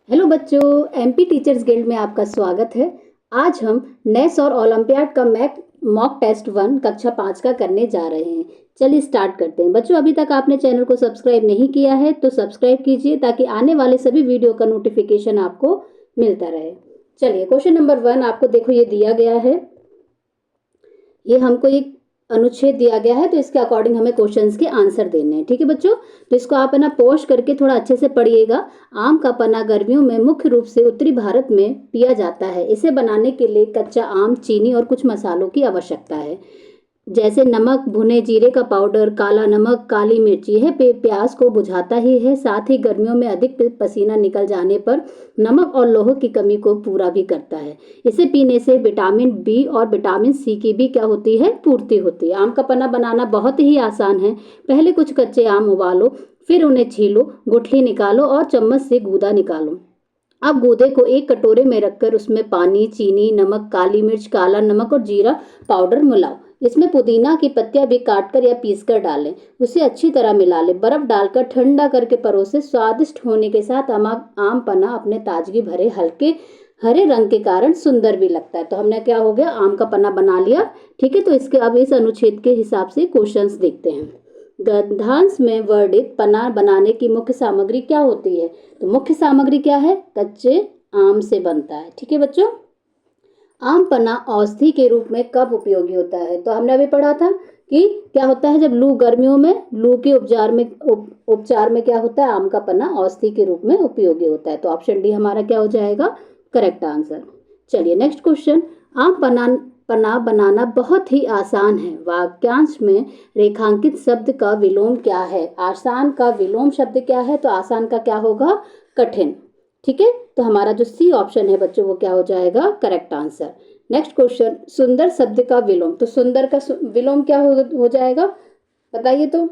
Hello बच्चों, MP teachers guild में आपका स्वागत है। आज हम नेस और ओलंपियाड का मैक मॉक टेस्ट 1 कक्षा 5 का करने जा रहे हैं। चलिए स्टार्ट करते हैं। बच्चों, अभी तक आपने चैनल को सब्सक्राइब नहीं किया है तो सब्सक्राइब कीजिए ताकि आने वाले सभी वीडियो का नोटिफिकेशन आपको मिलता रहे। चलिए क्वेश्चन नंबर 1 आपको देखो ये दिया गया है। ये हमको एक अनुच्छेद दिया गया है तो इसके अकॉर्डिंग हमें क्वेश्चंस के आंसर देने हैं। ठीक है बच्चों, तो इसको आप है ना पॉज करके थोड़ा अच्छे से पढ़िएगा। आम का पन्ना गर्मियों में मुख्य रूप से उत्तरी भारत में पिया जाता है। इसे बनाने के लिए कच्चा आम, चीनी और कुछ मसालों की आवश्यकता है, जैसे नमक, भुने जीरे का पाउडर, काला नमक, काली मिर्च। यह प्यास को बुझाता ही है, साथ ही गर्मियों में अधिक पसीना निकल जाने पर नमक और लौह की कमी को पूरा भी करता है। इसे पीने से विटामिन बी और विटामिन सी की भी क्या होती है, पूर्ति होती है। आम का पन्ना बनाना बहुत ही आसान है। पहले कुछ कच्चे आम उबालो, फिर उन्हें छीलो, गुठली निकालो और चम्मच से गूदा निकालो। अब गूदे को एक कटोरे में रखकर उसमें पानी, चीनी, नमक, काली मिर्च, काला नमक और जीरा पाउडर मिलाओ। इसमें पुदीना की पत्तियां भी काटकर या पीसकर डालें। उसे अच्छी तरह मिला लें। बर्फ डालकर ठंडा करके परोसे। स्वादिष्ट होने के साथ आम पन्ना अपने ताजगी भरे हल्के हरे रंग के कारण सुंदर भी लगता है। तो हमने क्या हो गया, आम का पन्ना बना लिया। ठीक है, तो इसके अब इस अनुच्छेद के हिसाब से क्वेश्चंस देखते हैं। गद्यांश में वर्णित पन्ना बनाने की मुख्य सामग्री क्या होती है? तो मुख्य सामग्री क्या है? कच्चे आम से बनता है। ठीक है बच्चों, आम पन्ना औषधि के रूप में कब उपयोगी होता है? तो हमने अभी पढ़ा था कि क्या होता है, जब लू, गर्मियों में लू के उपचार में क्या होता है, आम का पन्ना औषधि के रूप में उपयोगी होता है। तो ऑप्शन डी हमारा क्या हो जाएगा, करेक्ट आंसर। चलिए नेक्स्ट क्वेश्चन। आम पन्ना बनाना बहुत ही आसान है। वाक्यांश में रेखांकित शब्द का विलोम क्या है? आसान का विलोम शब्द क्या है? तो आसान का क्या होगा, कठिन। ठीक है, तो हमारा जो सी ऑप्शन है बच्चों वो क्या हो जाएगा, करेक्ट आंसर। नेक्स्ट क्वेश्चन, सुंदर शब्द का विलोम। तो सुंदर का विलोम क्या हो जाएगा, बताइए तो।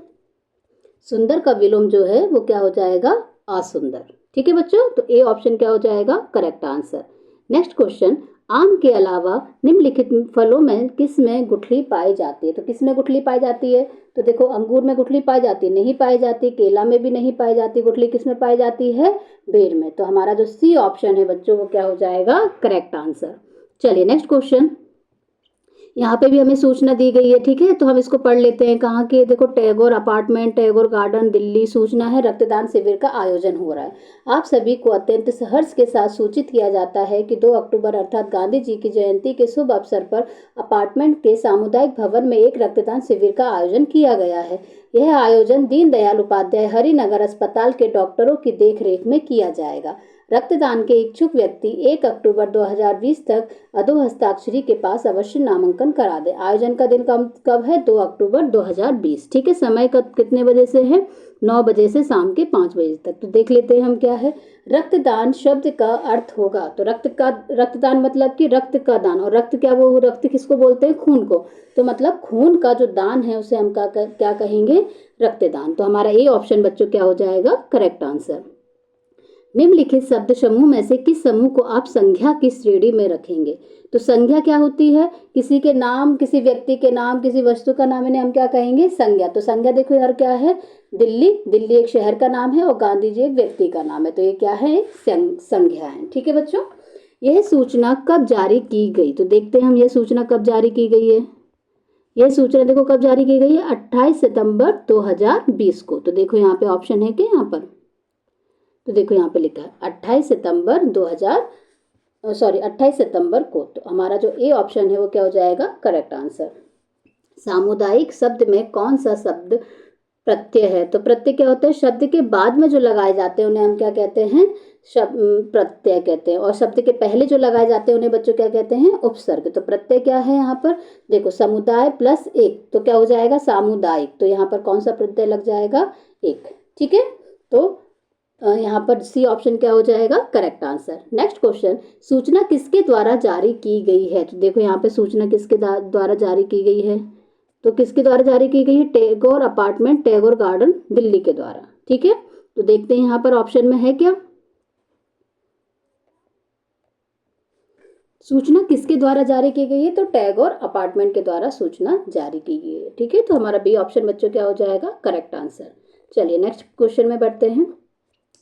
सुंदर का विलोम जो है वो क्या हो जाएगा, असुंदर। ठीक है बच्चों, तो ए ऑप्शन क्या हो जाएगा, करेक्ट आंसर। नेक्स्ट क्वेश्चन, आम के अलावा निम्नलिखित फलों में किस में गुठली पाई जाती है? तो किस में गुठली पाई जाती है? तो देखो, अंगूर में गुठली पाई जाती है, नहीं पाई जाती। केला में भी नहीं पाई जाती गुठली। किस में पाई जाती है, बेर में। तो हमारा जो सी ऑप्शन है बच्चों वो क्या हो जाएगा, करेक्ट आंसर। चलिए नेक्स्ट क्वेश्चन, यहाँ पे भी हमें सूचना दी गई है। ठीक है, तो हम इसको पढ़ लेते हैं। कहाँ के, देखो, टैगोर अपार्टमेंट, टैगोर गार्डन, दिल्ली। सूचना है रक्तदान शिविर का आयोजन हो रहा है। आप सभी को अत्यंत सहर्ष के साथ सूचित किया जाता है कि 2 अक्टूबर अर्थात गांधी जी की जयंती के शुभ अवसर पर अपार्टमेंट के सामुदायिक भवन में एक रक्तदान शिविर का आयोजन किया गया है। यह आयोजन दीनदयाल उपाध्याय हरिनगर अस्पताल के डॉक्टरों की देखरेख में किया जाएगा। रक्तदान के इच्छुक व्यक्ति 1 अक्टूबर 2020 तक अधो हस्ताक्षरी के पास अवश्य नामांकन करा दे। आयोजन का दिन कब है, 2 अक्टूबर 2020। ठीक है, समय कब, कितने बजे से है, 9 बजे से शाम के 5 बजे तक। तो देख लेते हैं हम क्या है। रक्तदान शब्द का अर्थ होगा, तो रक्तदान मतलब कि रक्त का दान। और रक्त क्या, वो रक्त किसको बोलते हैं, खून को। तो मतलब खून का जो दान है उसे हम क्या कहेंगे, रक्तदान। तो हमारा ए ऑप्शन बच्चों क्या हो जाएगा, करेक्ट आंसर। निम्नलिखित शब्द समूह में से किस समूह को आप संज्ञा की श्रेणी में रखेंगे? तो संज्ञा क्या होती है, किसी के नाम, किसी व्यक्ति के नाम, किसी वस्तु का नाम, इन्हें हम क्या कहेंगे, संज्ञा। तो संज्ञा देखो यार क्या है, दिल्ली, दिल्ली एक शहर का नाम है और गांधी जी एक व्यक्ति का नाम है। तो ये क्या है, संज्ञा है। ठीक है बच्चों, यह सूचना कब जारी की गई? तो देखते हैं हम यह सूचना कब जारी की गई है। यह सूचना देखो कब जारी की गई है, 28 सितंबर 2020 को। तो देखो यहाँ पे ऑप्शन है कि यहाँ पर, तो देखो यहाँ पे लिखा है 28 सितंबर 28 सितंबर को। तो हमारा जो ए ऑप्शन है वो क्या हो जाएगा, करेक्ट आंसर। सामुदायिक शब्द में कौन सा शब्द प्रत्यय है? तो प्रत्यय क्या होता है, शब्द के बाद में जो लगाए जाते हैं उन्हें हम क्या कहते हैं, शब्द प्रत्यय कहते हैं। और शब्द के पहले जो लगाए जाते हैं उन्हें बच्चों क्या कहते हैं, उपसर्ग। तो प्रत्यय क्या है यहाँ पर, देखो, समुदाय प्लस एक, तो क्या हो जाएगा, सामुदायिक। तो यहाँ पर कौन सा प्रत्यय लग जाएगा, एक। ठीक है, तो यहाँ पर सी ऑप्शन क्या हो जाएगा, करेक्ट आंसर। नेक्स्ट क्वेश्चन, सूचना किसके द्वारा जारी की गई है? तो देखो यहाँ पे सूचना किसके द्वारा जारी की गई है, तो किसके द्वारा जारी की गई है, टैगोर अपार्टमेंट, टैगोर गार्डन, दिल्ली के द्वारा। ठीक है, तो देखते हैं यहाँ पर ऑप्शन में है क्या, सूचना किसके द्वारा जारी की गई है, तो टैगोर अपार्टमेंट के द्वारा सूचना जारी की गई है। ठीक है, तो हमारा बी ऑप्शन बच्चों क्या हो जाएगा, करेक्ट आंसर। चलिए नेक्स्ट क्वेश्चन में बढ़ते हैं।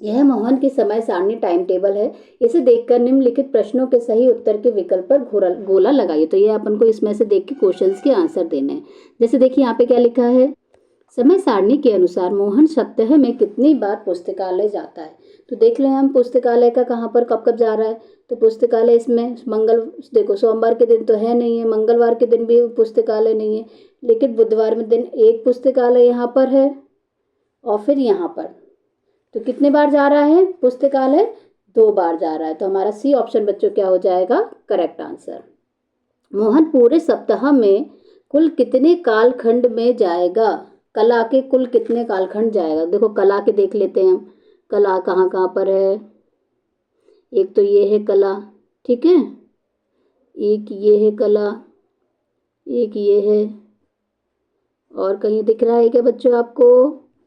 यह मोहन की समय सारणी टाइम टेबल है। इसे देखकर निम्नलिखित प्रश्नों के सही उत्तर के विकल्प पर गोला लगाइए। तो ये अपन को इसमें से देख के क्वेश्चंस के आंसर देने हैं। जैसे देखिए यहाँ पे क्या लिखा है, समय सारणी के अनुसार मोहन सप्ताह में कितनी बार पुस्तकालय जाता है। तो देख लें हम पुस्तकालय का कहाँ पर कब कब जा रहा है। तो पुस्तकालय इसमें देखो सोमवार के दिन तो है नहीं है, मंगलवार के दिन भी पुस्तकालय नहीं है, लेकिन बुधवार में दिन एक पुस्तकालय यहाँ पर है और फिर यहाँ पर तो कितने बार जा रहा है पुस्तकालय, 2 बार जा रहा है। तो हमारा सी ऑप्शन बच्चों क्या हो जाएगा, करेक्ट आंसर। मोहन पूरे सप्ताह में कुल कितने कालखंड में जाएगा। कला के कुल कितने कालखंड जाएगा। देखो कला के देख लेते हैं हम, कला कहाँ कहाँ पर है। एक तो ये है कला, ठीक है, एक ये है कला, एक ये है, और कहीं दिख रहा है क्या बच्चों आपको,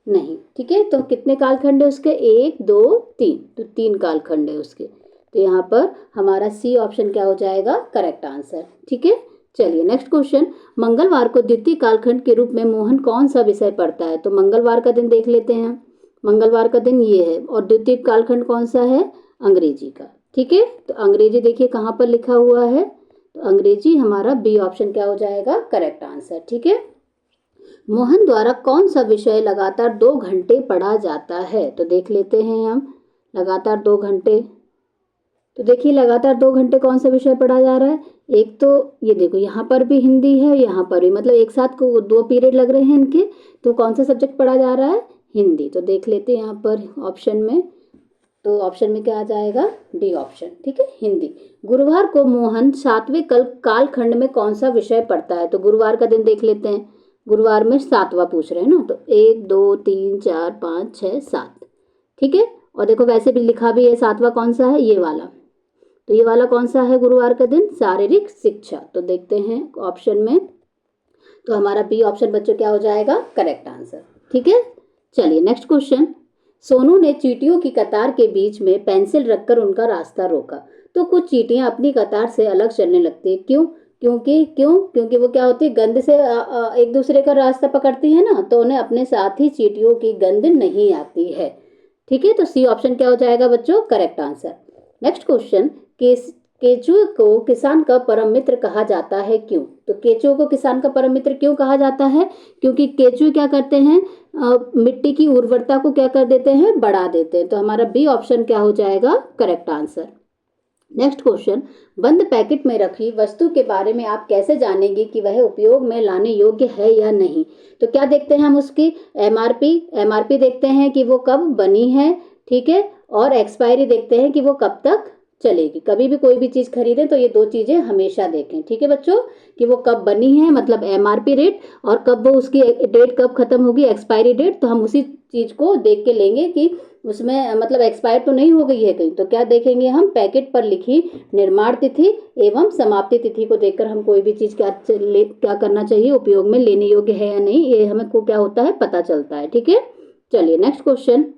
नहीं, ठीक है। तो कितने कालखंड है उसके, 1 2 3, तो 3 कालखंड है उसके। तो यहाँ पर हमारा सी ऑप्शन क्या हो जाएगा, करेक्ट आंसर, ठीक है। चलिए नेक्स्ट क्वेश्चन, मंगलवार को द्वितीय कालखंड के रूप में मोहन कौन सा विषय पढ़ता है। तो मंगलवार का दिन देख लेते हैं, मंगलवार का दिन ये है और द्वितीय कालखंड कौन सा है, अंग्रेजी का, ठीक है। तो अंग्रेजी देखिए कहाँ पर लिखा हुआ है, तो अंग्रेजी हमारा बी ऑप्शन क्या हो जाएगा, करेक्ट आंसर, ठीक है। मोहन द्वारा कौन सा विषय लगातार 2 घंटे पढ़ा जाता है। तो देख लेते हैं हम, लगातार 2 घंटे, तो देखिए लगातार 2 घंटे कौन सा विषय पढ़ा जा रहा है। एक तो ये देखो यहाँ पर भी हिंदी है, यहाँ पर भी, मतलब एक साथ को 2 पीरियड लग रहे हैं इनके। तो कौन सा सब्जेक्ट पढ़ा जा रहा है, हिंदी। तो देख लेते हैं यहाँ पर ऑप्शन में, तो ऑप्शन में क्या आ जाएगा, डी ऑप्शन, ठीक है, हिंदी। गुरुवार को मोहन 7वें कालखंड में कौन सा विषय पढ़ता है। तो गुरुवार का दिन देख लेते हैं, गुरुवार में 7वां पूछ रहे हैं ना, तो 1 2 3 4 5 6 7, ठीक है। और देखो वैसे भी लिखा भी है 7वां कौन सा है, ये वाला। तो ये वाला कौन सा है गुरुवार का दिन, शारीरिक शिक्षा। तो देखते हैं ऑप्शन में, तो हमारा बी ऑप्शन बच्चों क्या हो जाएगा, करेक्ट आंसर, ठीक है। चलिए नेक्स्ट क्वेश्चन, सोनू ने चींटियों की कतार के बीच में पेंसिल रखकर उनका रास्ता रोका। तो कुछ चींटियां अपनी कतार से अलग चलने लगती है, क्यों, क्योंकि वो क्या होती है, गंध से एक दूसरे का रास्ता पकड़ती है ना, तो उन्हें अपने साथ ही चींटियों की गंध नहीं आती है, ठीक है। तो सी ऑप्शन क्या हो जाएगा बच्चों, करेक्ट आंसर। नेक्स्ट क्वेश्चन, केचुए को किसान का परम मित्र कहा जाता है, क्यों। तो केचुए को किसान का परम मित्र क्यों कहा जाता है, क्योंकि केचुए क्या करते हैं, मिट्टी की उर्वरता को क्या कर देते हैं, बढ़ा देते हैं। तो हमारा बी ऑप्शन क्या हो जाएगा, करेक्ट आंसर। नेक्स्ट क्वेश्चन, बंद पैकेट में रखी वस्तु के बारे में आप कैसे जानेंगे कि वह उपयोग में लाने योग्य है या नहीं। तो क्या देखते हैं हम, उसकी एमआरपी देखते हैं कि वो कब बनी है, ठीक है, और एक्सपायरी देखते हैं कि वो कब तक चलेगी। कभी भी कोई भी चीज़ खरीदें तो ये 2 चीज़ें हमेशा देखें, ठीक है बच्चों, कि वो कब बनी है मतलब एमआरपी रेट, और कब वो उसकी डेट कब खत्म होगी, एक्सपायरी डेट। तो हम उसी चीज़ को देख के लेंगे कि उसमें मतलब एक्सपायर तो नहीं हो गई है कहीं। तो क्या देखेंगे हम, पैकेट पर लिखी निर्माण तिथि एवं समाप्ति तिथि को देखकर हम कोई भी चीज़ क्या करना चाहिए, उपयोग में लेने योग्य है या नहीं, ये हमें को क्या होता है, पता चलता है, ठीक है। चलिए नेक्स्ट क्वेश्चन,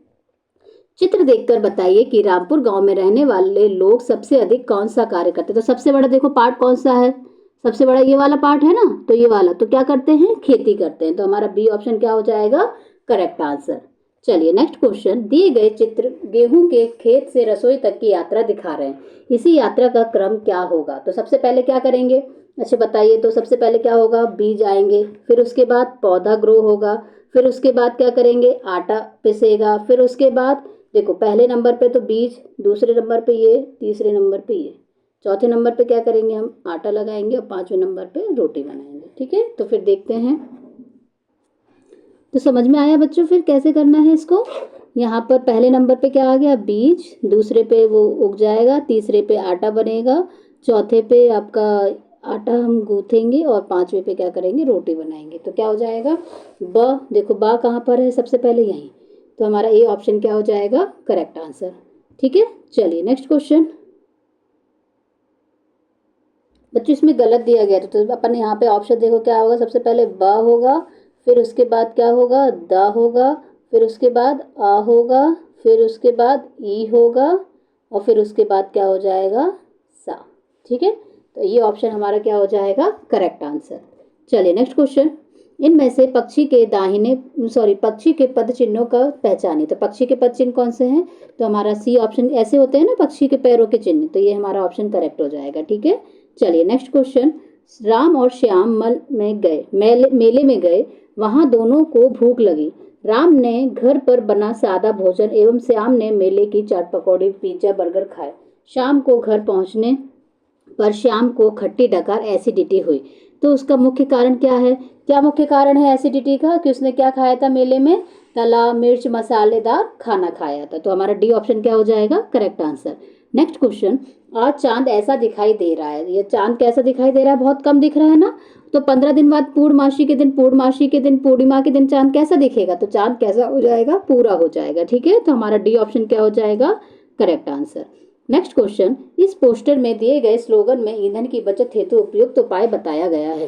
चित्र देखकर बताइए कि रामपुर गांव में रहने वाले लोग सबसे अधिक कौन सा कार्य करते हैं। तो सबसे बड़ा देखो पार्ट कौन सा है, सबसे बड़ा ये वाला पार्ट है ना, तो ये वाला, तो क्या करते हैं, खेती करते हैं। तो हमारा बी ऑप्शन क्या हो जाएगा, करेक्ट आंसर। चलिए नेक्स्ट क्वेश्चन, दिए गए चित्र गेहूं के खेत से रसोई तक की यात्रा दिखा रहे हैं, इसी यात्रा का क्रम क्या होगा। तो सबसे पहले क्या करेंगे, अच्छा बताइए। तो सबसे पहले क्या होगा, बीज आएंगे, फिर उसके बाद पौधा ग्रो होगा, फिर उसके बाद क्या करेंगे, आटा पिसेगा, फिर उसके बाद देखो पहले नंबर पे तो बीज, दूसरे नंबर पे ये, तीसरे नंबर पे ये, चौथे नंबर पे क्या करेंगे हम, आटा लगाएंगे, और 5वें नंबर पे रोटी बनाएंगे, ठीक है। तो फिर देखते हैं, तो समझ में आया बच्चों फिर कैसे करना है इसको। यहाँ पर पहले नंबर पे क्या आ गया, बीज, दूसरे पे वो उग जाएगा, तीसरे पे आटा बनेगा, चौथे पे आपका आटा हम गूँथेंगे, और 5वें पे क्या करेंगे, रोटी बनाएंगे। तो क्या हो जाएगा, ब, देखो बा कहाँ पर है, सबसे पहले यहीं। तो हमारा ए ऑप्शन क्या हो जाएगा, करेक्ट आंसर, ठीक है। चलिए नेक्स्ट क्वेश्चन, बच्चों इसमें गलत दिया गया तो अपन यहाँ पे ऑप्शन देखो क्या होगा, सबसे पहले ब होगा, फिर उसके बाद क्या होगा, द होगा, फिर उसके बाद आ होगा, फिर उसके बाद ई होगा, और फिर उसके बाद क्या हो जाएगा, सा, ठीक है। तो ये ऑप्शन हमारा क्या हो जाएगा, करेक्ट आंसर। चलिए नेक्स्ट क्वेश्चन, इनमें से पक्षी के पद चिन्हों का पहचानिए। तो पक्षी के पद चिन्ह कौन से हैं? तो हमारा सी ऑप्शन, ऐसे होते हैं ना पक्षी के पैरों के चिन्ह, तो ये हमारा ऑप्शन करेक्ट हो जाएगा। ठीक है, चलिए नेक्स्ट क्वेश्चन। राम और श्याम मेले में गए, वहां दोनों को भूख लगी। राम ने घर पर बना सादा भोजन एवं श्याम ने मेले की चाट पकौड़ी पिज्जा बर्गर खाए। शाम को घर पहुंचने पर श्याम को खट्टी डकार एसिडिटी हुई। तो उसका मुख्य कारण क्या है? क्या मुख्य कारण है एसिडिटी का? कि उसने क्या खाया था मेले में? तला मिर्च मसालेदार खाना खाया था। तो हमारा डी ऑप्शन क्या हो जाएगा? Correct answer. Next question. आज चांद ऐसा दिखाई दे रहा है। ये चांद कैसा दिखाई दे रहा है? बहुत कम दिख रहा है ना। तो 15 दिन बाद पूर्णमासी के दिन पूर्णिमा के दिन चांद कैसा दिखेगा? तो चांद कैसा हो जाएगा? पूरा हो जाएगा। ठीक है, तो हमारा डी ऑप्शन क्या हो जाएगा? Correct answer. Next question. इस पोस्टर में दिए गए स्लोगन में ईंधन की बचत हेतु उपयुक्त उपाय बताया गया है।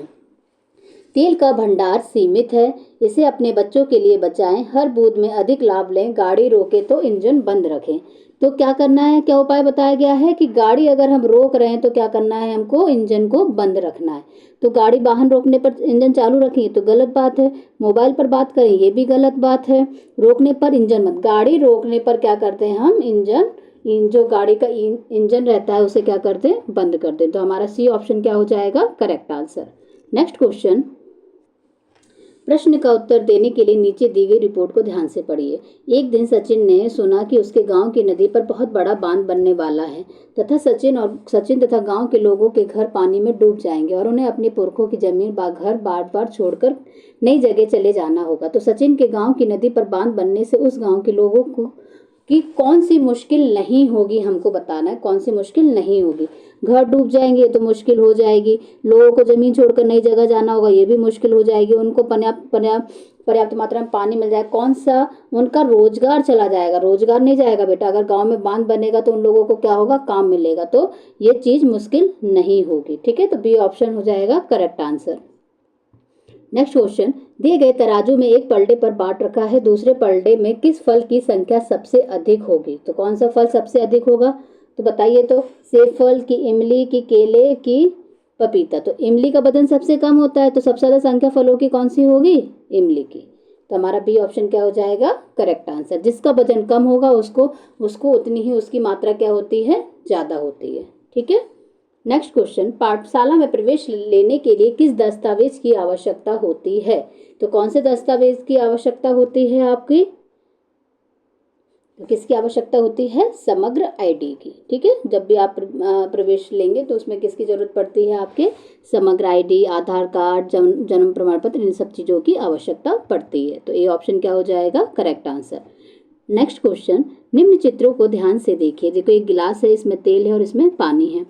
तेल का भंडार सीमित है, इसे अपने बच्चों के लिए बचाएं, हर बूंद में अधिक लाभ लें, गाड़ी रोके तो इंजन बंद रखें। तो क्या करना है? क्या उपाय बताया गया है कि गाड़ी अगर हम रोक रहे हैं तो क्या करना है? हमको इंजन को बंद रखना है। तो गाड़ी वाहन रोकने पर इंजन चालू रखें तो गलत बात है। मोबाइल पर बात करें ये भी गलत बात है। रोकने पर इंजन बंद, गाड़ी रोकने पर क्या करते हैं हम? जो गाड़ी का इंजन रहता है उसे क्या करते हैं? बंद करते हैं। तो हमारा सी ऑप्शन क्या हो जाएगा? Correct answer. Next question. प्रश्न का उत्तर देने के लिए नीचे दी गई रिपोर्ट को ध्यान से पढ़िए। एक दिन सचिन ने सुना कि उसके गांव की नदी पर बहुत बड़ा बांध बनने वाला है तथा सचिन तथा गांव के लोगों के घर पानी में डूब जाएंगे और उन्हें अपने पुरखों की जमीन घर बार बार छोड़कर नई जगह चले जाना होगा। तो सचिन के गांव की नदी पर बांध बनने से उस गांव के लोगों को कि कौन सी मुश्किल नहीं होगी, हमको बताना है कौन सी मुश्किल नहीं होगी। घर डूब जाएंगे तो मुश्किल हो जाएगी, लोगों को जमीन छोड़कर नई जगह जाना होगा ये भी मुश्किल हो जाएगी, उनको पर्याप्त मात्रा में पानी मिल जाएगा, कौन सा उनका रोजगार चला जाएगा? रोजगार नहीं जाएगा बेटा। अगर गांव में बांध बनेगा तो उन लोगों को क्या होगा? काम मिलेगा। तो ये चीज मुश्किल नहीं होगी। ठीक है, तो बी ऑप्शन हो जाएगा करेक्ट आंसर। Next question. दिए गए तराजू में एक पलड़े पर बाट रखा है, दूसरे पलड़े में किस फल की संख्या सबसे अधिक होगी? तो कौन सा फल सबसे अधिक होगा? तो बताइए। तो सेब फल की, इमली की, केले की, पपीता। तो इमली का वजन सबसे कम होता है, तो सबसे ज्यादा संख्या फलों की कौन सी होगी? इमली की। तो हमारा बी ऑप्शन क्या हो जाएगा? Correct answer. जिसका वजन कम होगा उसको उसको उतनी ही उसकी मात्रा क्या होती है? ज्यादा होती है। ठीक है। Next question. पाठशाला में प्रवेश लेने के लिए किस दस्तावेज की आवश्यकता होती है? तो कौन से दस्तावेज की आवश्यकता होती है आपकी? तो किसकी आवश्यकता होती है? समग्र आईडी की। ठीक है, जब भी आप प्रवेश लेंगे तो उसमें किसकी जरूरत पड़ती है? आपके समग्र आईडी, आधार कार्ड, जन्म प्रमाण पत्र, इन सब चीजों की आवश्यकता पड़ती है। तो ये ऑप्शन क्या हो जाएगा? Correct answer. Next question. निम्न चित्रों को ध्यान से देखिए। देखो एक गिलास है, इसमें तेल है और इसमें पानी है।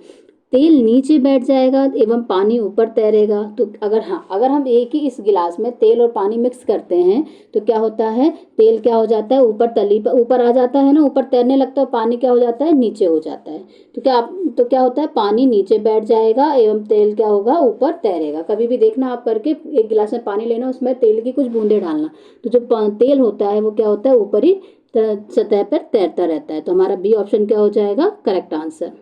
तेल नीचे बैठ जाएगा एवं पानी ऊपर तैरेगा। तो अगर हम एक ही इस गिलास में तेल और पानी मिक्स करते हैं तो क्या होता है? तेल क्या हो जाता है? ऊपर आ जाता है ना, ऊपर तैरने लगता है। पानी क्या हो जाता है? नीचे हो जाता है। तो क्या होता है? पानी नीचे बैठ जाएगा एवं तेल क्या होगा? ऊपर तैरेगा। कभी भी देखना आप करके, एक गिलास में पानी लेना, उसमें तेल की कुछ बूंदे डालना, तो जो तेल होता है वो क्या होता है? ऊपर ही सतह पर तैरता रहता है। तो हमारा बी ऑप्शन क्या हो जाएगा? Correct answer.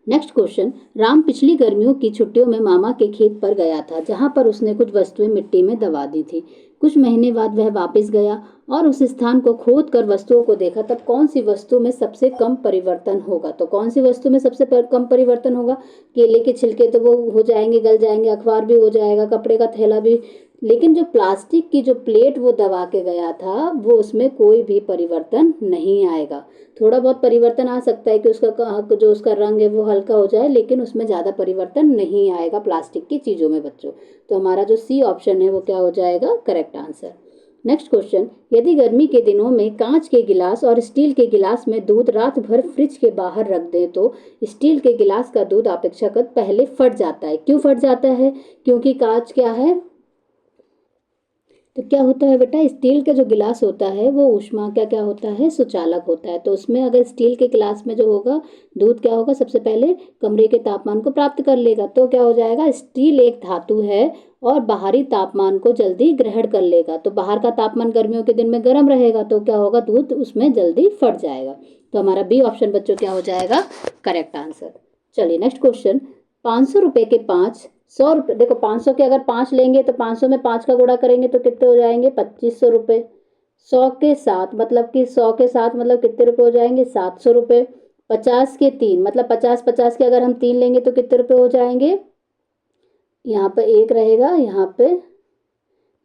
Next question. Ram पिछली गर्मियों की छुट्टियों में मामा के खेत पर गया था, जहां पर उसने कुछ वस्तुएं मिट्टी में दबा दी थी। कुछ महीने बाद वह वापस गया और उस स्थान को खोद कर वस्तुओं को देखा। तब कौन सी वस्तु में सबसे कम परिवर्तन होगा? तो कौन सी वस्तु में सबसे कम परिवर्तन होगा? केले के छिलके तो वो हो जाएंगे, गल जाएंगे, अखबार भी हो जाएगा, कपड़े का थैला भी, लेकिन जो प्लास्टिक की जो प्लेट वो दबा के गया था वो उसमें कोई भी परिवर्तन नहीं आएगा। थोड़ा बहुत परिवर्तन आ सकता है कि उसका रंग है वो हल्का हो जाए, लेकिन उसमें ज़्यादा परिवर्तन नहीं आएगा प्लास्टिक की चीज़ों में बच्चों। तो हमारा जो सी ऑप्शन है वो क्या हो जाएगा? Correct answer. Next question. यदि गर्मी के दिनों में कांच के गिलास और स्टील के गिलास में दूध रात भर फ्रिज के बाहर रख दें तो स्टील के गिलास का दूध अपेक्षाकृत पहले फट जाता है। क्यों फट जाता है? क्योंकि कांच क्या है? तो क्या होता है बेटा? स्टील का जो गिलास होता है वो ऊष्मा का क्या होता है? सुचालक होता है। तो उसमें अगर स्टील के गिलास में जो होगा दूध क्या होगा? सबसे पहले कमरे के तापमान को प्राप्त कर लेगा। तो क्या हो जाएगा? स्टील एक धातु है और बाहरी तापमान को जल्दी ग्रहण कर लेगा। तो बाहर का तापमान गर्मियों के दिन में गर्म रहेगा तो क्या होगा? दूध उसमें जल्दी फट जाएगा। तो हमारा बी ऑप्शन बच्चों क्या हो जाएगा? Correct answer. चलिए नेक्स्ट क्वेश्चन। 500 रुपए के 5 100 रुपये। देखो 500 के अगर 5 लेंगे तो 500 में 5 का गुणा करेंगे तो कितने हो जाएंगे 2500 रुपये। 100 के साथ मतलब कि 100 के साथ मतलब कितने रुपये हो जाएंगे 700 रुपये। 50 के 3 मतलब 50 के अगर हम 3 लेंगे तो कितने रुपये हो जाएंगे, यहाँ पे 1 रहेगा, यहाँ पे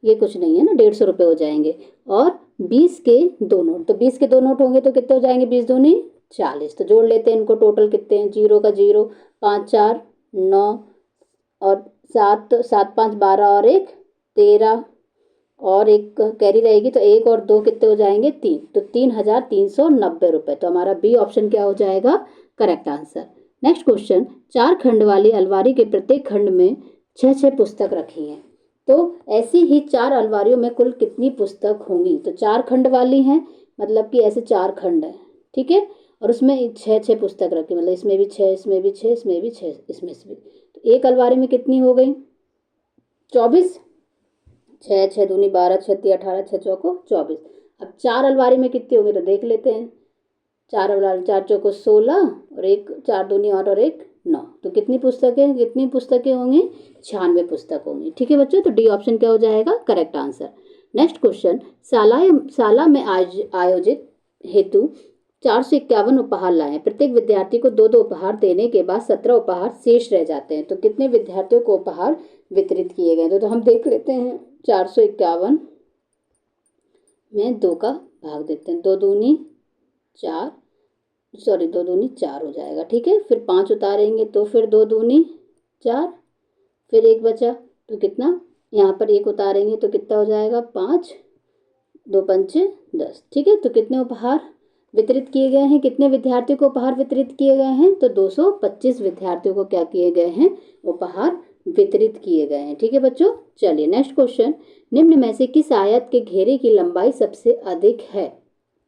ये कुछ नहीं है ना, 150 रुपये हो जाएंगे। और 20 के 2 नोट, तो 20 के 2 नोट होंगे तो कितने हो जाएंगे 20 दूनी 40। तो जोड़ लेते हैं इनको, टोटल कितने हैं, 0 का 0, 5 4 9 और 7 7 5 12 और 1 13 और एक कैरी रहेगी तो 1 और 2 कितने हो जाएंगे 3, तो 3390 रुपये। तो हमारा बी ऑप्शन क्या हो जाएगा, करेक्ट आंसर। नेक्स्ट क्वेश्चन, 4 खंड वाली अलमारी के प्रत्येक खंड में 6 पुस्तक रखी हैं, तो ऐसी ही 4 अलमारियों में कुल कितनी पुस्तक होंगी। तो 4 खंड वाली हैं मतलब कि ऐसे 4 खंड हैं, ठीक है, और उसमें 6 पुस्तक रखी, मतलब इसमें भी 6, इसमें भी 6, इसमें भी 6, इसमें से भी, तो एक अलमारी में कितनी हो गई 24, 6 6 दूनी 12, 6 3 18, 6 चौको 24। अब 4 अलमारी में कितनी होगी तो देख लेते हैं, 4 अलमारी 4 चौको 16 और 1 4 दूनी 8 और 1 9, तो कितनी पुस्तकें होंगी 96 पुस्तक होंगी। ठीक है बच्चों, तो डी ऑप्शन क्या हो जाएगा, करेक्ट आंसर। नेक्स्ट क्वेश्चन, शाला में आयोजित हेतु 451 उपहार लाए, प्रत्येक विद्यार्थी को 2 2 उपहार देने के बाद 17 उपहार शेष रह जाते हैं, तो कितने विद्यार्थियों को उपहार वितरित किए गए। तो हम देख लेते हैं, 451 में 2 का भाग देते हैं, 2 दूनी 4, सॉरी 2 दूनी 4 हो जाएगा, ठीक है। फिर 5 उतारेंगे तो फिर 2 दूनी 4, फिर 1 बचा तो कितना, यहाँ पर 1 उतारेंगे तो कितना हो जाएगा 5, 2 पंचे 10, ठीक है। तो कितने उपहार वितरित किए गए हैं, कितने विद्यार्थियों को उपहार वितरित किए गए हैं, तो 225 विद्यार्थियों को क्या किए गए हैं, उपहार वितरित किए गए हैं। ठीक है बच्चों, चलिए नेक्स्ट क्वेश्चन, निम्न में से किस आयत के घेरे की लंबाई सबसे अधिक है।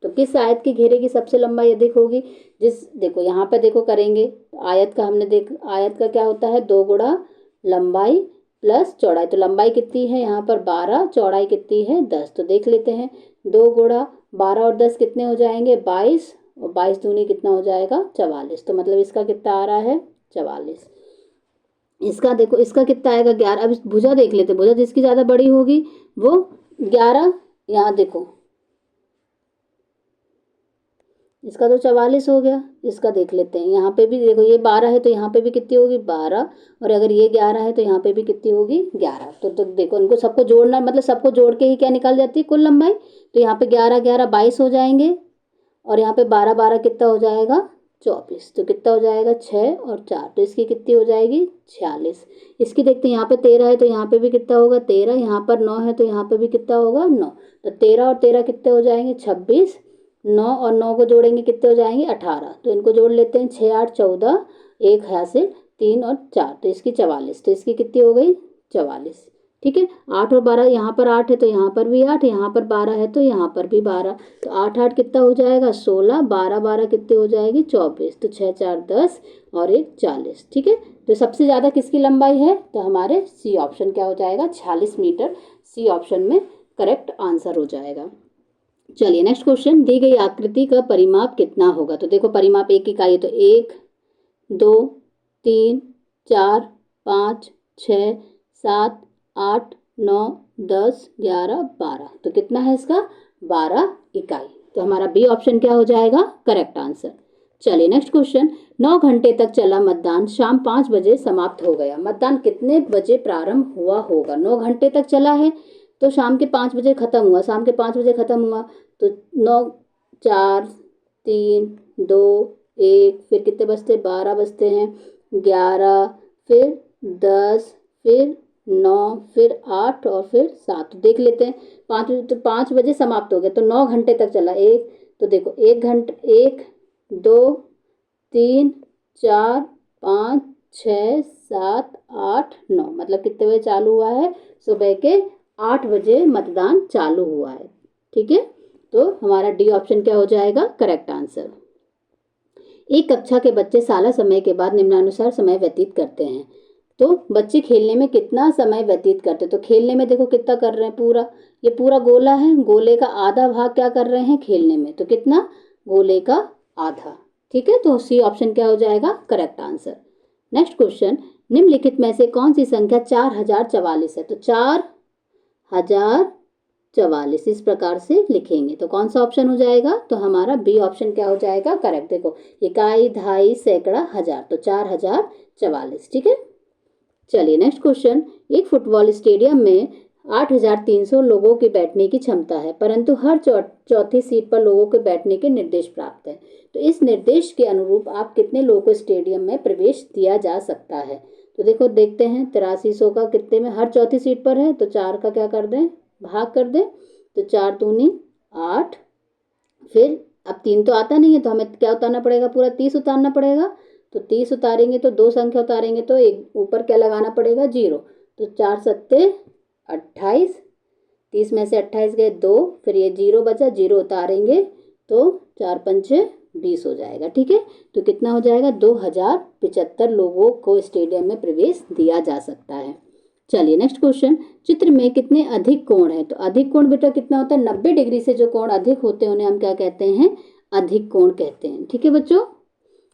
तो किस आयत के घेरे की सबसे लंबाई अधिक होगी, देखो यहाँ पर देखो करेंगे, आयत का हमने आयत का क्या होता है 2 गुणा लंबाई प्लस चौड़ाई, तो लंबाई कितनी है यहाँ पर 12, चौड़ाई कितनी है 10, तो देख लेते हैं 2 गुणा 12 और 10 कितने हो जाएंगे 22, और 22 दूनी कितना हो जाएगा 44, तो मतलब इसका कितना आ रहा है 44। इसका देखो, इसका कितना आएगा 11। अब भुजा देख लेते हैं, भुजा जिसकी ज़्यादा बड़ी होगी वो 11, यहाँ देखो इसका तो 44 हो गया। इसका देख लेते हैं, यहाँ पे भी देखो ये 12 है तो यहाँ पे भी कितनी होगी 12, और अगर ये 11 है तो यहाँ पे भी कितनी होगी 11। तो देखो इनको सबको जोड़ना, मतलब सबको जोड़ के ही क्या निकल जाती है कुल लंबाई, तो यहाँ पे 11 11 22 हो जाएंगे, और यहाँ पे 12 12 कितना हो जाएगा 24, तो कितना हो जाएगा 6 और 4, तो इसकी कितनी हो जाएगी 46। इसकी देखते हैं, यहाँ पे 13 है तो यहाँ पे भी कितना होगा 13, यहाँ पर 9 है तो यहाँ पे भी कितना होगा 9, तो 13 और 13 कितने हो जाएंगे 26, 9 और 9 को जोड़ेंगे कितने हो जाएंगे 18, तो इनको जोड़ लेते हैं 6 8 14, 1 हासिल 3 और 4, तो इसकी 44, तो इसकी कितनी हो गई 44। ठीक है, 8 और 12, यहाँ पर 8 है तो यहाँ पर भी 8, यहाँ पर 12 है तो यहाँ पर भी 12, तो 8 8 कितना हो जाएगा 16, 12 12 कितने हो जाएगी 24, तो 6 4 10 और 1 40। ठीक है, तो सबसे ज़्यादा किसकी लंबाई है, तो हमारे सी ऑप्शन क्या हो जाएगा 46 मीटर, सी ऑप्शन में करेक्ट आंसर हो जाएगा। चलिए नेक्स्ट क्वेश्चन, दी गई आकृति का परिमाप कितना होगा। तो देखो परिमाप 1 इकाई, तो 1 2 3 4 5 6 7 8 9 10 11 12, तो कितना है इसका 12 इकाई, तो हमारा बी ऑप्शन क्या हो जाएगा करेक्ट आंसर। चलिए नेक्स्ट क्वेश्चन, 9 घंटे तक चला मतदान शाम 5 बजे समाप्त हो गया, मतदान कितने बजे प्रारंभ हुआ होगा। 9 घंटे तक चला है तो शाम के 5 बजे ख़त्म हुआ, शाम के 5 बजे ख़त्म हुआ, तो 9 4 3 2 1, फिर कितने बजते 12 बजते हैं, 11 फिर 10 फिर 9 फिर 8 और फिर 7, तो देख लेते हैं 5, तो 5 बजे समाप्त हो गया, तो 9 घंटे तक चला। एक तो देखो 1 घंटे 1 2 3 4 5 6 7 8 9, मतलब कितने बजे चालू हुआ है, सुबह के 8 बजे मतदान चालू हुआ है। ठीक है, तो हमारा डी ऑप्शन क्या हो जाएगा करेक्ट आंसर। एक कक्षा के बच्चे साला समय के बाद निम्नानुसार समय व्यतीत करते हैं, तो बच्चे खेलने में कितना समय व्यतीत करते हैं। तो खेलने में देखो कितना कर रहे हैं, पूरा ये पूरा गोला है, गोले का आधा भाग क्या कर रहे हैं खेलने में, तो कितना गोले का आधा। ठीक है, तो सी ऑप्शन क्या हो जाएगा करेक्ट आंसर। नेक्स्ट क्वेश्चन, निम्नलिखित में से कौन सी संख्या 4044 है? तो 4044 इस प्रकार से लिखेंगे तो कौन सा ऑप्शन हो जाएगा? तो हमारा बी ऑप्शन क्या हो जाएगा? करेक्ट। देखो इकाई, दहाई, सैकड़ा, हजार, तो 4044। ठीक है, चलिए नेक्स्ट क्वेश्चन। एक फुटबॉल स्टेडियम में 8300 लोगों की बैठने की क्षमता है, परंतु हर चौथी सीट पर लोगों के बैठने के निर्देश प्राप्त है। तो इस निर्देश के अनुरूप आप कितने लोगों को स्टेडियम में प्रवेश दिया जा सकता है? तो देखो देखते हैं 8300 का कितने में, हर चौथी सीट पर है तो 4 का क्या कर दें, भाग कर दें, तो 4 दूनी 8, फिर अब 3 तो आता नहीं है तो हमें क्या उतारना पड़ेगा? पूरा 30 उतारना पड़ेगा। तो 30 उतारेंगे तो 2 संख्या उतारेंगे तो एक ऊपर क्या लगाना पड़ेगा? 0। तो 4 सत्ते 28, 30 में से 28 गए 2, फिर ये 0 बचा, 0 उतारेंगे तो 4 पंचे 20 हो जाएगा। ठीक है, तो कितना हो जाएगा? 2075 लोगों को स्टेडियम में प्रवेश दिया जा सकता है। चलिए नेक्स्ट क्वेश्चन। चित्र में कितने अधिक कोण है? तो अधिक कोण बेटा कितना होता है? 90 डिग्री से जो कोण अधिक होते हैं उन्हें हम क्या कहते हैं? अधिक कोण कहते हैं। ठीक है बच्चों,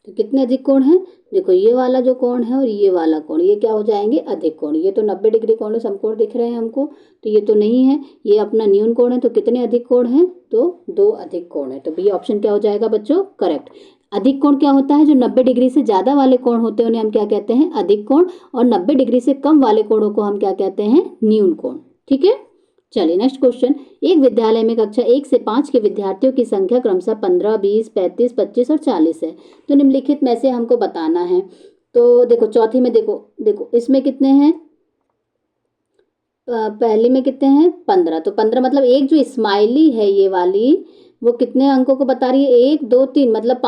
तो कितने अधिक कोण हैं? देखो ये वाला जो कोण है और ये वाला कोण, ये क्या हो जाएंगे? अधिक कोण। ये तो 90 डिग्री कोण समकोण दिख रहे हैं हमको, तो ये तो नहीं है, ये अपना न्यून कोण है। तो कितने अधिक कोण हैं? तो 2 अधिक कोण है। तो बी ऑप्शन क्या हो जाएगा बच्चों? करेक्ट। अधिक कोण क्या होता है? जो 90 डिग्री से ज़्यादा वाले कोण होते हैं उन्हें हम क्या कहते हैं? अधिक कोण, और 90 डिग्री से कम वाले कोणों को हम क्या कहते हैं? न्यून कोण। ठीक है, चलिए नेक्स्ट क्वेश्चन। एक विद्यालय में कक्षा 1 से 5 के विद्यार्थियों की संख्या क्रमशः 15, 20, 35, 25 और 40 है। तो निम्नलिखित में से हमको बताना है। तो देखो चौथी में देखो इसमें कितने हैं? पहली में कितने हैं? 15। तो 15 मतलब एक जो स्माइली है ये वाली, वो कितने अंकों को बता रही है? 1 2 3 मतलब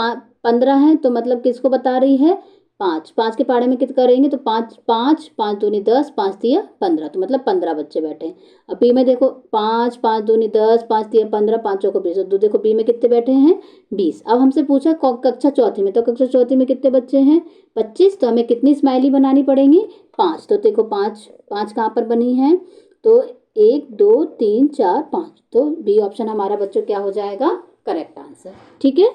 15 है, तो मतलब किसको बता रही है? 5। 5 के पाड़े में कितना करेंगे? तो 5 5 5 दूनी 10, 5 तिया 15, तो मतलब 15 बच्चे बैठे हैं। अब बी में देखो 5 5 दूनी 10, 5 तिया 15, 5 को 20, तो देखो बी में कितने बैठे हैं? 20। अब हमसे पूछा कक्षा चौथी में, तो कक्षा चौथी में कितने बच्चे हैं? 25। तो हमें कितनी स्माइली बनानी पड़ेंगी? 5। तो देखो 5 5 कहाँ पर बनी है? तो 1 2 3 4 5, तो बी ऑप्शन हमारा बच्चों क्या हो जाएगा? Correct answer. ठीक है,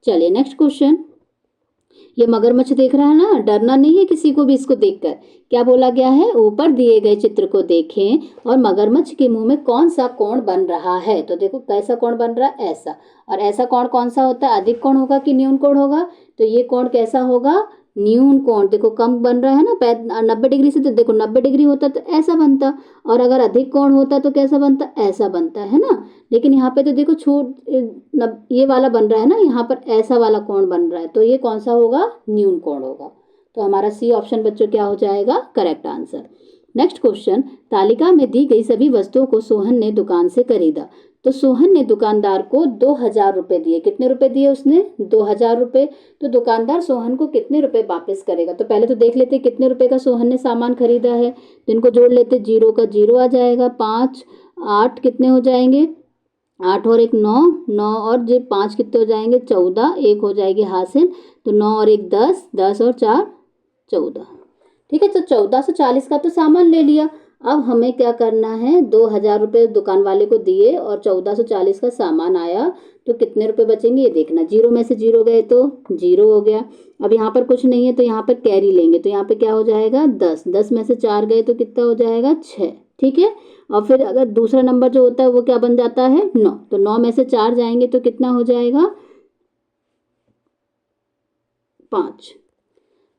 चलिए नेक्स्ट क्वेश्चन। ये मगरमच्छ देख रहा है ना, डरना नहीं है किसी को भी इसको देखकर। क्या बोला गया है? ऊपर दिए गए चित्र को देखें और मगरमच्छ के मुंह में कौन सा कोण बन रहा है? तो देखो कैसा कोण बन रहा है? ऐसा। और ऐसा कोण कौन सा होता है? अधिक कोण होगा कि न्यून कोण होगा? तो ये कोण कैसा होगा? न्यून कोण। देखो कम बन रहा है ना 90 डिग्री से, तो देखो 90 डिग्री होता तो ऐसा बनता, और अगर अधिक कोण होता तो कैसा बनता? ऐसा बनता है ना। लेकिन यहाँ पे तो देखो ये वाला बन रहा है ना, यहाँ पर ऐसा वाला कोण बन रहा है, तो ये कौन सा होगा? न्यून कोण होगा। तो हमारा सी ऑप्शन बच्चों क्या हो जाएगा? Correct answer. Next question. तालिका में दी गई सभी वस्तुओं को सोहन ने दुकान से खरीदा। तो सोहन ने दुकानदार को 2000 रुपये दिए। कितने रुपए दिए उसने? 2000 रुपये। तो दुकानदार सोहन को कितने रुपए वापस करेगा? तो पहले तो देख लेते कितने रुपए का सोहन ने सामान खरीदा है, तो इनको जोड़ लेते। 0 का 0 आ जाएगा, 5 8 कितने हो जाएंगे? 8 और 1 9, 9 और जो 5 कितने हो जाएंगे? 14, 1 हो जाएगी हासिल, तो 9 और 1 10, 10 और 4 14। ठीक है, तो 1440 का तो सामान ले लिया। अब हमें क्या करना है? 2000 रुपये दुकान वाले को दिए और 1440 का सामान आया, तो कितने रुपए बचेंगे ये देखना। 0 में से 0 गए तो 0 हो गया। अब यहाँ पर कुछ नहीं है तो यहाँ पर कैरी लेंगे, तो यहाँ पे क्या हो जाएगा? 10। 10 में से 4 गए तो कितना हो जाएगा? 6। ठीक है, और फिर अगर दूसरा नंबर जो होता है वो क्या बन जाता है? 9। तो 9 में से 4 जाएंगे तो कितना हो जाएगा? 5।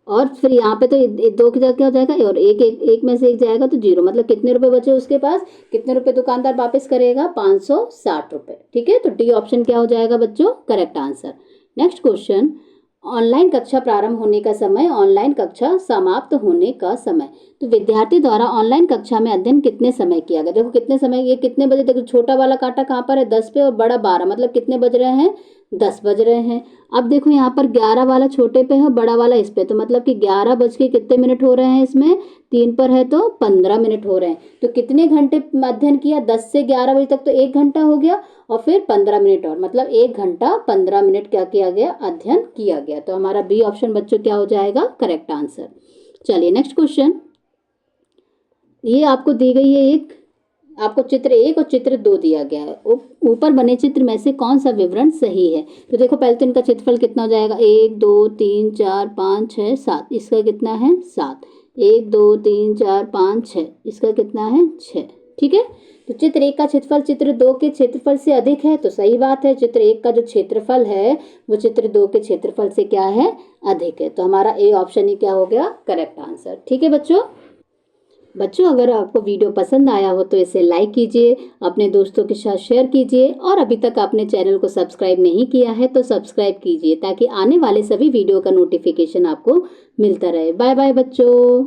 और फिर यहाँ पे तो 2 की जगह क्या हो जाएगा? और एक में से 1 जाएगा तो 0, मतलब कितने रुपए बचे उसके पास? कितने रुपए दुकानदार वापस करेगा? 560 रुपये। ठीक है, तो डी ऑप्शन क्या हो जाएगा बच्चों? Correct answer. Next question. Online कक्षा प्रारंभ होने का समय, ऑनलाइन कक्षा समाप्त होने का समय। तो विद्यार्थी द्वारा ऑनलाइन कक्षा में अध्ययन कितने समय किया गया? देखो कितने समय, ये कितने बजे? देखो छोटा वाला कांटा कहाँ पर है? 10 पे, और बड़ा 12, मतलब कितने बज रहे हैं? 10 बज रहे हैं। अब देखो यहाँ पर 11 वाला छोटे पे है, बड़ा वाला इस पे, तो मतलब कि 11 बज के कितने मिनट हो रहे हैं? इसमें 3 पर है तो 15 मिनट हो रहे हैं। तो कितने घंटे अध्ययन किया? 10 से 11 बजे तक तो 1 घंटा हो गया, और फिर 15 मिनट और, मतलब 1 घंटा 15 मिनट क्या किया गया? अध्ययन किया गया। तो हमारा बी ऑप्शन बच्चों क्या हो जाएगा? Correct answer. चलिए नेक्स्ट क्वेश्चन। ये आपको दी गई है आपको चित्र 1 और चित्र 2 दिया गया है। ऊपर बने चित्र में से कौन सा विवरण सही है? तो देखो पहले तो इनका क्षेत्रफल कितना हो जाएगा? 1 2 3 4 5 6 7, इसका कितना है? 7। 1 2 3 4 5 6, इसका कितना है 6। ठीक है, तो चित्र 1 का क्षेत्रफल चित्र 2 के क्षेत्रफल से अधिक है, तो सही बात है, चित्र 1 का जो क्षेत्रफल है वो चित्र 2 के क्षेत्रफल से क्या है, अधिक है। तो हमारा ए ऑप्शन ही क्या हो गया, करेक्ट आंसर। ठीक है बच्चों अगर आपको वीडियो पसंद आया हो तो इसे लाइक कीजिए, अपने दोस्तों के साथ शेयर कीजिए, और अभी तक आपने चैनल को सब्सक्राइब नहीं किया है तो सब्सक्राइब कीजिए ताकि आने वाले सभी वीडियो का नोटिफिकेशन आपको मिलता रहे। बाय बाय बच्चों।